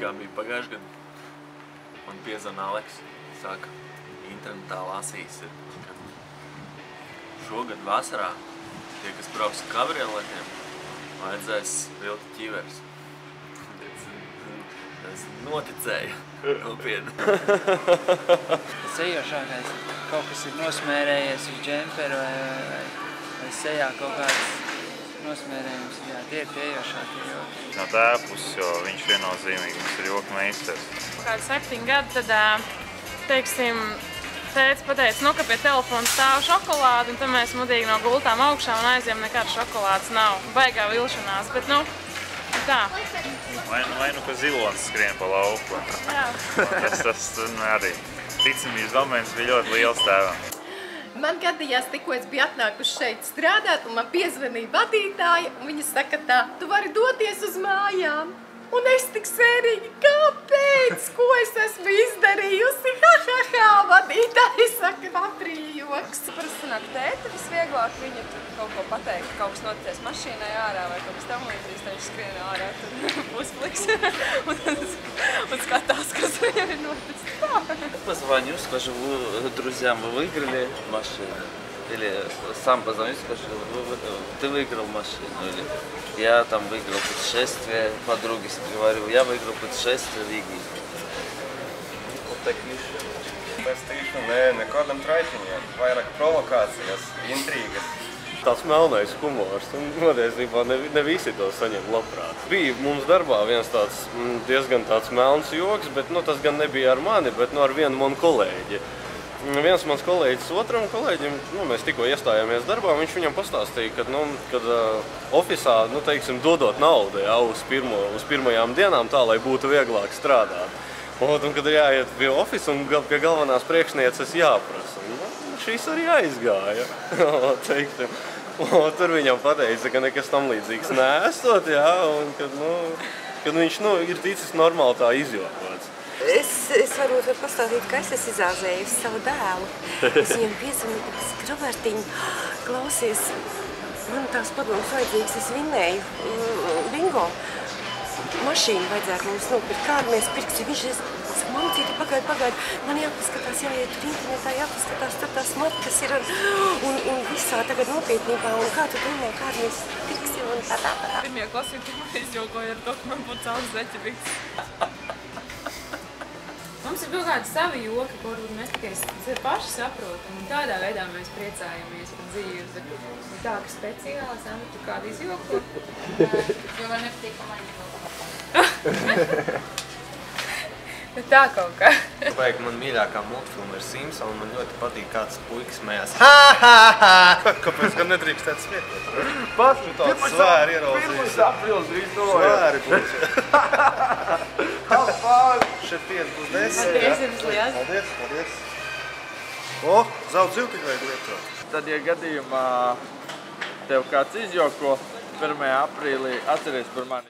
Kā bija pagājuši gadu, man piezvana Aleks, saka, internetā lasīs, ka šogad vasarā tie, kas brauks ar kabrioletiem, vajadzēs vilkt ķiveres. Es noticēju, nopietni. Tas ejošākais, kaut kas ir nosmērējies uz džemperu vai sejā kaut kāds nosmērējums. Jā, tie ir tie ejošākie joki. No tēva puses, jo viņš viennozīmīgi mums ir joka meistars. Kādi 7 gadi, tad, teiksim, tētis pateica, nu, ka pie telefona stāv šokolāde, un tad mēs mudīgi no gultām augšā un aizjām nekādas šokolādes nav. Baigā vilšanās, bet, nu, tā. Vai nu, ka zilonis skrien pa lauku. Jā. Tas arī ticamības moments bija ļoti liels tēvam. Man gadījās, tikko es biju atnākuši šeit strādāt, un man piezvanīja vadītāja, un viņa saka tā, tu vari doties uz mājām. Un es tik sērīgi, kāpēc? Ko es esmu izdarījusi? Ha, ha, ha, vadītāji saka, aprīļa joks. Parasti sanāk tēti visvieglāk, viņa tur kaut ko pateikt, kaut kas noticies mašīnai ārā vai kaut kas tam līdzīgs, tad viņš skrien ārā, tad puspliks un skatās, kas viņam ir noticis. Позвоню, скажу, друзьям, вы выиграли машину. Или сам позвоню, скажу, ты выиграл машину. Или я там выиграл путешествие, подруге говорю, я выиграл путешествие в Египет. Вот такие šeit. Mēs tīšu nekādam traipiņiem, vairāk provokācijas, intrīgas. Tāds melnais humors, un patiesībā ne visi to saņem labprāt. Bija mums darbā viens tāds diezgan tāds melns joks, bet tas gan nebija ar mani, bet ar vienu manu kolēģi. Viens mans kolēģis otram kolēģim, mēs tikko iestājāmies darbā, viņš viņam pastāstīja, kad ofisā, teiksim, dodot naudu uz pirmajām dienām tā, lai būtu vieglāk strādāt. Un kad ir jāiet pie ofisa un pie galvenās priekšnieces jāprasa. Šīs arī aizgāja. Tur viņam pateica, ka nekas tam līdzīgs neesot, un kad viņš ir ticis normāli tā izjokots. Es varbūt varu pastāstīt, ka es esmu izāzējusi savu dēlu. Es viņam piezvanīju, ka Robertiņ, klausies, man tās padomas vajadzīgas, es vinnēju bingo. Mašīnu vajadzētu mums nopirkt, kādu mēs pirksim. Viņš saka, mamcīti, pagaid, man jāpaskatās, jāiet tur internetā, jāpaskatās, tur tās matkas ir un visā tagad nopietnībā, un kā tu domā, kādu mēs pirksim un tā. Pirmajā klasē tikko izjokoju ar to, ka man būtu savs zeķeviks. Mums ir kaut kādi savi joki, ko mēs tikai paši saprotam, un tādā veidā mēs priecājamies par dzīvi. Tā, ka speciāli Sandra, tu kādu izjoko? Jo man nepatīk, ka man izjoko. Tā kaut kā. Vajag, man mīļākā multfilma ir Simpsons, un man ļoti patīk kāds puikas smējās. Kāpēc gan nedrīkstēt smieties? Pats tu tāds svēri ieraudzījis. 1. aprils drīz to svēri būs. Šeit 5 būs 10. Paldies. Zelta zivtiņu vajag lietot. Tad, ja gadījumā tev kāds izjoko 1. aprīlī, atceries par mani.